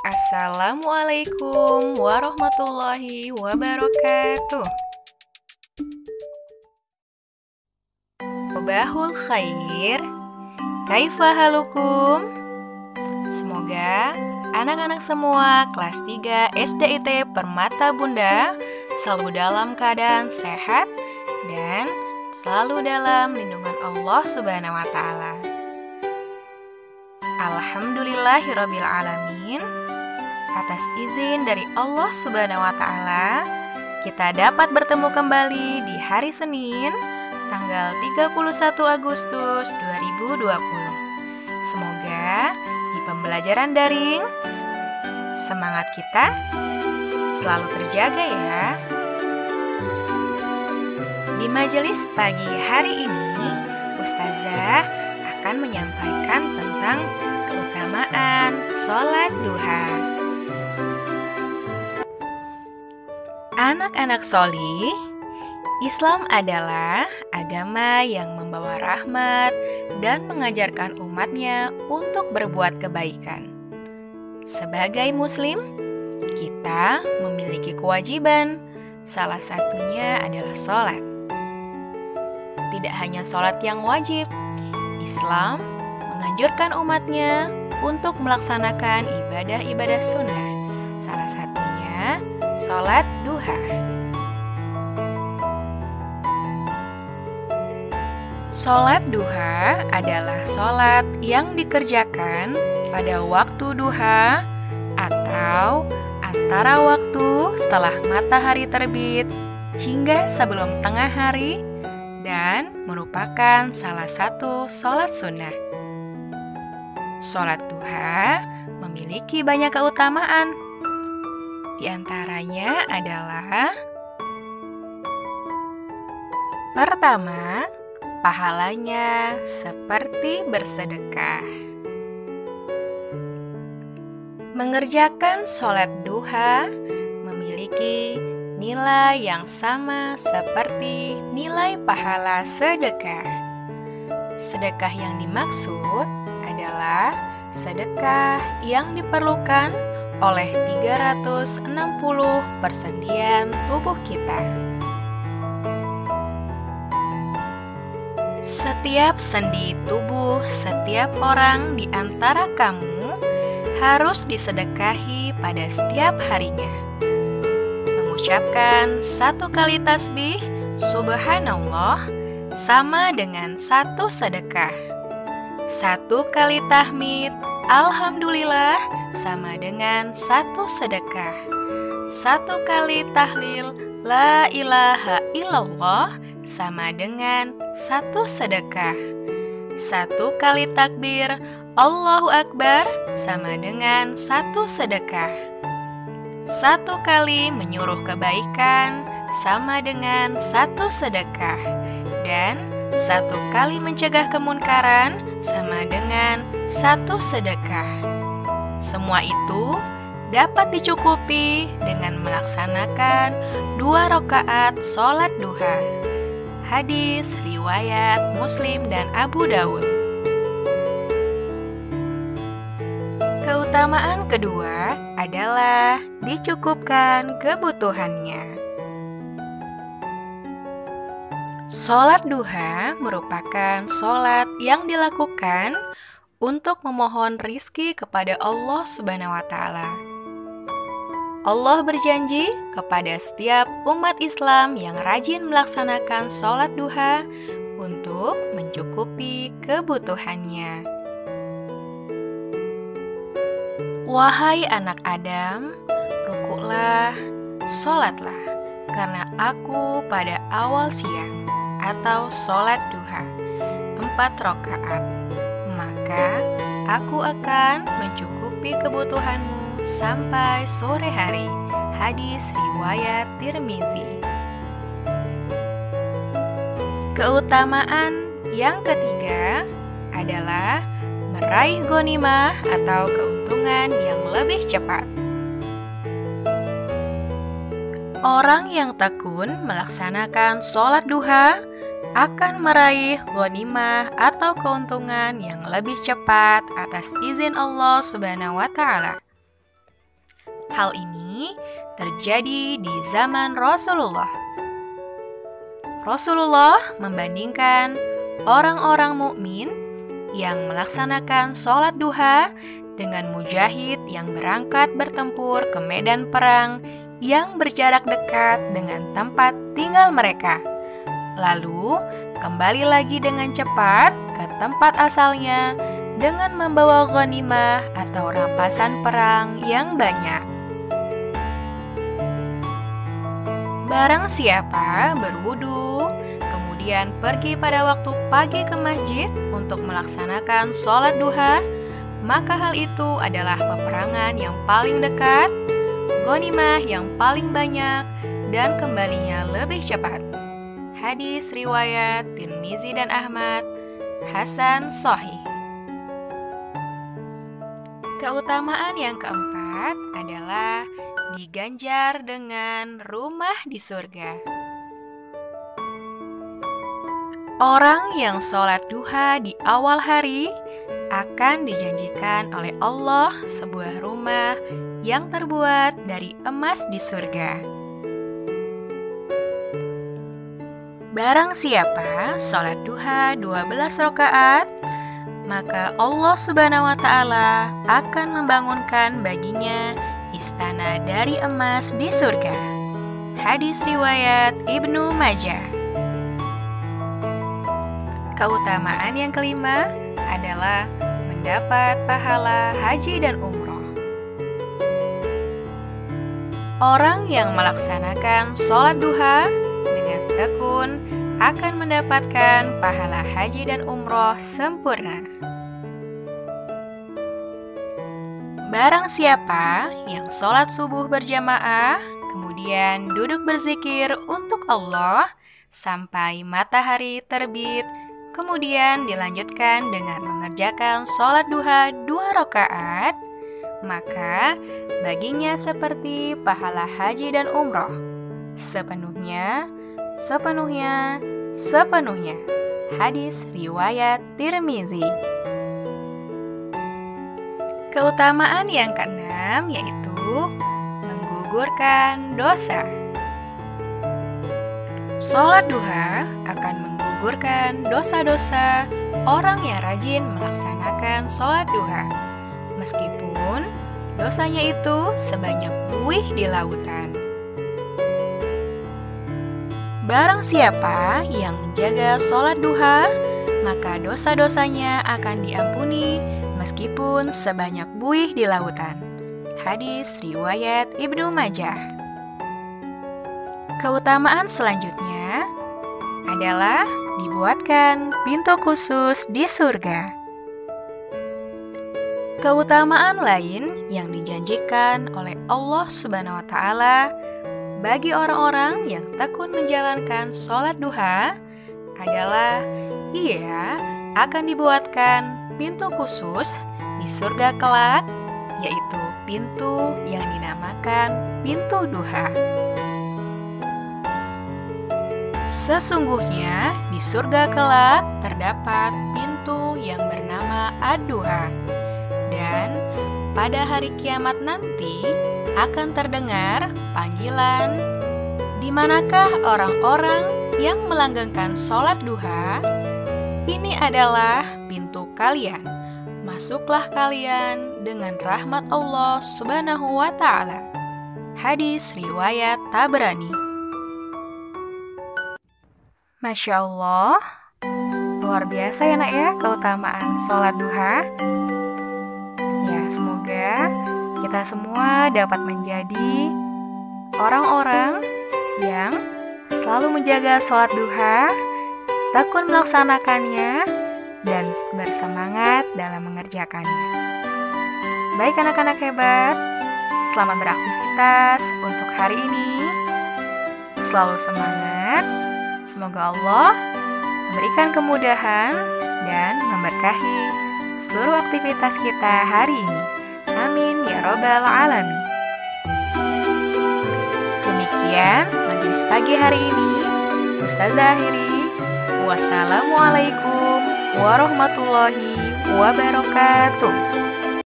Assalamualaikum warahmatullahi wabarakatuh. Sobahul khair. Kaifa halukum? Semoga anak-anak semua kelas 3 SDIT Permata Bunda selalu dalam keadaan sehat dan selalu dalam lindungan Allah Subhanahu wa taala. Alhamdulillahirabbil alamin. Atas izin dari Allah Subhanahu wa taala, kita dapat bertemu kembali di hari Senin, tanggal 31 Agustus 2020. Semoga di pembelajaran daring semangat kita selalu terjaga ya. Di majelis pagi hari ini, Ustazah akan menyampaikan tentang keutamaan sholat duha. Anak-anak solih, Islam adalah agama yang membawa rahmat dan mengajarkan umatnya untuk berbuat kebaikan. Sebagai muslim, kita memiliki kewajiban, salah satunya adalah sholat. Tidak hanya sholat yang wajib, Islam menganjurkan umatnya untuk melaksanakan ibadah-ibadah sunnah, salah satunya sholat duha. Sholat duha adalah sholat yang dikerjakan pada waktu duha atau antara waktu setelah matahari terbit hingga sebelum tengah hari dan merupakan salah satu sholat sunnah. Sholat duha memiliki banyak keutamaan. Di antaranya adalah: pertama, pahalanya seperti bersedekah. Mengerjakan sholat duha memiliki nilai yang sama seperti nilai pahala sedekah. Sedekah yang dimaksud adalah sedekah yang diperlukan oleh 360 persendian tubuh kita. Setiap sendi tubuh setiap orang di antara kamu harus disedekahi pada setiap harinya. Mengucapkan 1 kali tasbih Subhanallah sama dengan 1 sedekah. 1 kali tahmid Alhamdulillah sama dengan 1 sedekah. 1 kali tahlil La ilaha illallah sama dengan 1 sedekah. 1 kali takbir Allahu Akbar sama dengan 1 sedekah. 1 kali menyuruh kebaikan sama dengan 1 sedekah. Dan 1 kali mencegah kemunkaran sama dengan 1 sedekah. Semua itu dapat dicukupi dengan melaksanakan 2 rakaat sholat duha. Hadis riwayat Muslim dan Abu Daud. Keutamaan kedua adalah dicukupkan kebutuhannya. Sholat duha merupakan sholat yang dilakukan untuk memohon rizki kepada Allah Subhanahu wa taala. Allah berjanji kepada setiap umat Islam yang rajin melaksanakan sholat duha untuk mencukupi kebutuhannya. Wahai anak Adam, rukuklah, sholatlah, karena aku pada awal siang atau sholat duha 4 rakaat, maka aku akan mencukupi kebutuhanmu sampai sore hari. Hadis riwayat Tirmizi. Keutamaan yang ketiga adalah meraih ghanimah atau keuntungan yang lebih cepat. Orang yang tekun melaksanakan sholat duha akan meraih ghanimah atau keuntungan yang lebih cepat atas izin Allah Subhanahu wa taala. Hal ini terjadi di zaman Rasulullah. Rasulullah membandingkan orang-orang mukmin yang melaksanakan sholat duha dengan mujahid yang berangkat bertempur ke medan perang yang berjarak dekat dengan tempat tinggal mereka, lalu kembali lagi dengan cepat ke tempat asalnya dengan membawa ghanimah atau rampasan perang yang banyak. Barang siapa berwudu, kemudian pergi pada waktu pagi ke masjid untuk melaksanakan sholat duha, maka hal itu adalah peperangan yang paling dekat, ghanimah yang paling banyak, dan kembalinya lebih cepat. Hadis riwayat Tirmizi dan Ahmad, Hasan Sahih. Keutamaan yang keempat adalah diganjar dengan rumah di surga. Orang yang sholat duha di awal hari akan dijanjikan oleh Allah sebuah rumah yang terbuat dari emas di surga. Barang siapa sholat duha 12 rakaat, maka Allah Subhanahu wa Ta'ala akan membangunkan baginya istana dari emas di surga. Hadis riwayat Ibnu Majah. Keutamaan yang kelima adalah mendapat pahala haji dan umroh. Orang yang melaksanakan sholat duha dengan tekun akan mendapatkan pahala haji dan umroh sempurna. Barang siapa yang sholat subuh berjamaah, kemudian duduk berzikir untuk Allah sampai matahari terbit, kemudian dilanjutkan dengan mengerjakan sholat duha 2 rakaat, maka baginya seperti pahala haji dan umroh, sepenuhnya. Hadis riwayat Tirmizi. Keutamaan yang keenam yaitu menggugurkan dosa. Sholat duha akan menggugurkan dosa-dosa orang yang rajin melaksanakan sholat duha, meskipun dosanya itu sebanyak buih di lautan. Barang siapa yang menjaga sholat duha, maka dosa-dosanya akan diampuni meskipun sebanyak buih di lautan. Hadis riwayat Ibnu Majah. Keutamaan selanjutnya adalah dibuatkan pintu khusus di surga. Keutamaan lain yang dijanjikan oleh Allah Subhanahu wa Ta'ala bagi orang-orang yang tekun menjalankan sholat duha adalah ia akan dibuatkan pintu khusus di surga kelak, yaitu pintu yang dinamakan pintu duha. Sesungguhnya di surga kelak terdapat pintu yang bernama Ad-Duha, dan pada hari kiamat nanti akan terdengar panggilan, "Di manakah orang-orang yang melanggengkan sholat duha? Ini adalah pintu kalian. Masuklah kalian dengan rahmat Allah Subhanahu wa Ta'ala." Hadis riwayat Tabrani. Masya Allah, luar biasa ya nak ya keutamaan sholat duha. Ya, semoga kita semua dapat menjadi orang-orang yang selalu menjaga sholat duha, tekun melaksanakannya, dan bersemangat dalam mengerjakannya. Baik anak-anak hebat, selamat beraktivitas untuk hari ini. Selalu semangat. Semoga Allah memberikan kemudahan dan memberkahi seluruh aktivitas kita hari ini. Amin ya Rabbal Alamin. Demikian majelis pagi hari ini. Ustazah akhiri. Wassalamualaikum warahmatullahi wabarakatuh.